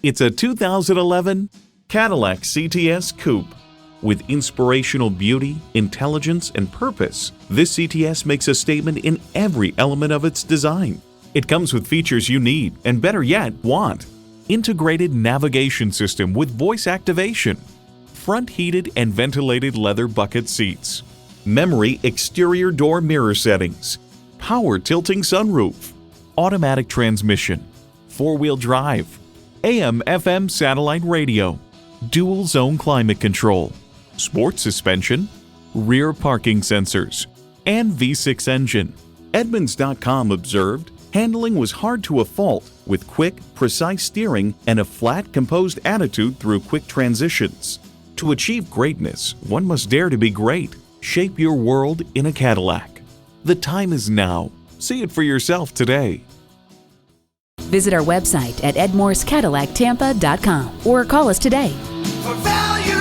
It's a 2011 Cadillac CTS Coupe. With inspirational beauty, intelligence, and purpose, this CTS makes a statement in every element of its design. It comes with features you need, and better yet, want. Integrated navigation system with voice activation, front heated and ventilated leather bucket seats, memory exterior door mirror settings, power tilting sunroof, automatic transmission, four-wheel drive, AM/FM satellite radio, dual zone climate control, sport suspension, rear parking sensors, and V6 engine. Edmunds.com observed, handling was hard to a fault with quick, precise steering and a flat, composed attitude through quick transitions. To achieve greatness, one must dare to be great. Shape your world in a Cadillac. The time is now. See it for yourself today. Visit our website at edmorsecadillactampa.com or call us today. For value.